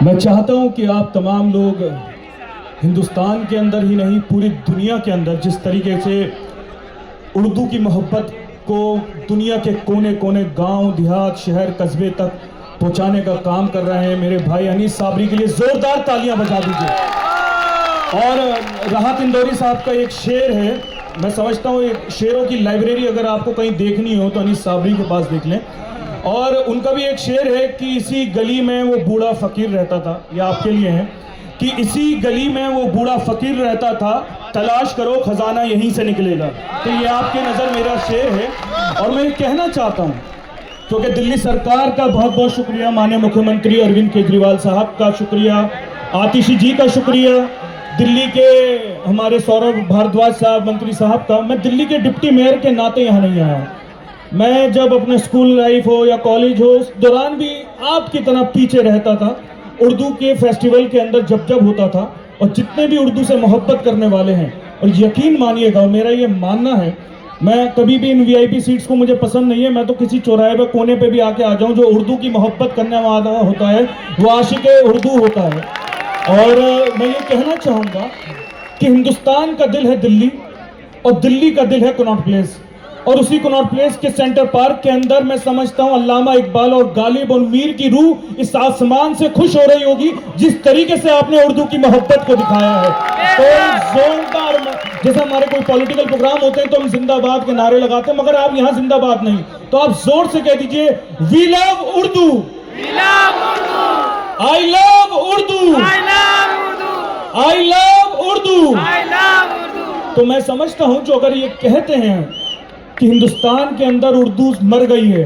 मैं चाहता हूं कि आप तमाम लोग हिंदुस्तान के अंदर ही नहीं पूरी दुनिया के अंदर जिस तरीके से उर्दू की मोहब्बत को दुनिया के कोने कोने गांव देहात शहर कस्बे तक पहुंचाने का काम कर रहे हैं, मेरे भाई अनीस साबरी के लिए ज़ोरदार तालियां बजा दीजिए। और राहत इंदौरी साहब का एक शेर है, मैं समझता हूँ एक शेरों की लाइब्रेरी अगर आपको कहीं देखनी हो तो अनीस साबरी के पास देख लें। और उनका भी एक शेर है कि इसी गली में वो बूढ़ा फ़कीर रहता था, ये आपके लिए है कि इसी गली में वो बूढ़ा फ़कीर रहता था, तलाश करो खजाना यहीं से निकलेगा। तो ये आपके नज़र मेरा शेर है। और मैं ये कहना चाहता हूँ क्योंकि दिल्ली सरकार का बहुत बहुत शुक्रिया, माननीय मुख्यमंत्री अरविंद केजरीवाल साहब का शुक्रिया, आतिशी जी का शुक्रिया, दिल्ली के हमारे सौरभ भारद्वाज साहब मंत्री साहब का। मैं दिल्ली के डिप्टी मेयर के नाते यहाँ नहीं आया हूँ। मैं जब अपने स्कूल लाइफ हो या कॉलेज हो उस दौरान भी आपकी तरह पीछे रहता था। उर्दू के फेस्टिवल के अंदर जब जब होता था, और जितने भी उर्दू से मोहब्बत करने वाले हैं, और यकीन मानिएगा मेरा ये मानना है, मैं कभी भी इन वीआईपी सीट्स को मुझे पसंद नहीं है, मैं तो किसी चौराहे पे कोने पे भी आके आ जाऊं, जो उर्दू की मोहब्बत करने वाला होता है वो आशिक उर्दू होता है। और मैं ये कहना चाहूँगा कि हिंदुस्तान का दिल है दिल्ली, और दिल्ली का दिल है कनॉट प्लेस, और उसी कनॉट प्लेस के सेंटर पार्क के अंदर मैं समझता हूँ अल्लामा इकबाल और गालिब और मीर की रूह इस आसमान से खुश हो रही होगी जिस तरीके से आपने उर्दू की मोहब्बत को दिखाया है। तो जोरदार, जैसे हमारे कोई पॉलिटिकल प्रोग्राम होते हैं तो हम जिंदाबाद के नारे लगाते हैं, मगर आप यहाँ जिंदाबाद नहीं, तो आप जोर से कह दीजिए we love Urdu, I love Urdu, I love Urdu. तो मैं समझता हूँ जो अगर ये कहते हैं कि हिंदुस्तान के अंदर उर्दू मर गई है,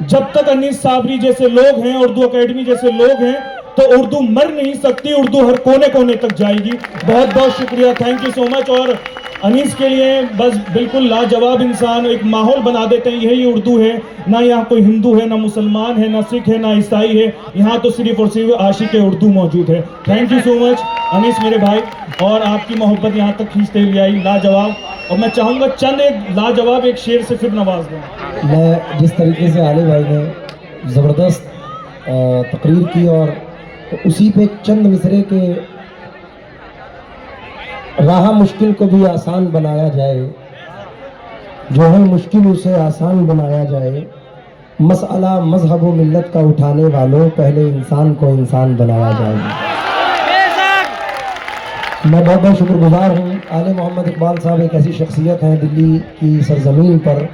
जब तक अनीस साबरी जैसे लोग हैं, उर्दू एकेडमी जैसे लोग हैं, तो उर्दू मर नहीं सकती, उर्दू हर कोने कोने तक जाएगी। बहुत बहुत शुक्रिया, थैंक यू सो मच। और अनीस के लिए बस बिल्कुल लाजवाब इंसान, एक माहौल बना देते हैं, यही उर्दू है। ना यहाँ कोई हिंदू है, ना मुसलमान है, ना सिख है, ना ईसाई है, यहाँ तो सिर्फ और सिर्फ आशिक उर्दू मौजूद है। Thank you so much Anees मेरे भाई, और आपकी मोहब्बत यहाँ तक खींचते हुए आई, लाजवाब। और मैं चाहूँगा चंद एक लाजवाब एक शेर से फिर नवाज दूँ। मैं जिस तरीके से आले भाई ने ज़बरदस्त तकरीर की, और उसी पे चंद मिसरे के राह मुश्किल को भी आसान बनाया जाए, जो है मुश्किल उसे आसान बनाया जाए, मसला मजहब व मिल्लत का उठाने वालों पहले इंसान को इंसान बनाया जाए। मैं बहुत बहुत शुक्रगुजार हूँ। आले मोहम्मद इकबाल साहब एक ऐसी शख्सियत हैं दिल्ली की सरजमीन पर,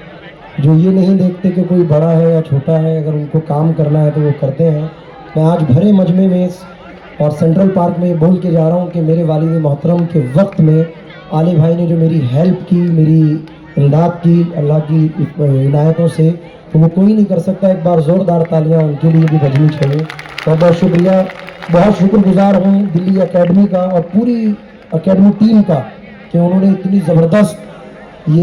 जो ये नहीं देखते कि कोई बड़ा है या छोटा है, अगर उनको काम करना है तो वो करते हैं। मैं आज भरे मजमे में और सेंट्रल पार्क में बोल के जा रहा हूँ कि मेरे वालिद मोहतरम के वक्त में आले भाई ने जो मेरी हेल्प की, मेरी इमदाद की अल्लाह की इनायतों से, तो वो कोई नहीं कर सकता। एक बार ज़ोरदार तालियाँ उनके लिए भी बजनी चाहिए। बहुत बहुत शुक्रिया, बहुत शुक्रगुजार हूँ दिल्ली एकेडमी का और पूरी एकेडमी टीम का कि उन्होंने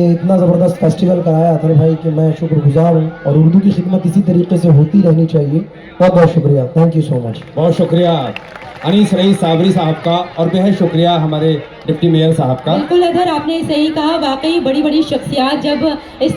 इतना ज़बरदस्त फेस्टिवल कराया अतर भाई, कि मैं शुक्रगुजार हूँ। और उर्दू की खिदमत इसी तरीके से होती रहनी चाहिए। बहुत बहुत शुक्रिया, थैंक यू सो मच। बहुत शुक्रिया अनीस रईस साबरी साहब का, और बेहद शुक्रिया हमारे डिप्टी मेयर साहब का। बिल्कुल अगर आपने सही कहा, वाकई बड़ी बड़ी शख्सियत जब इस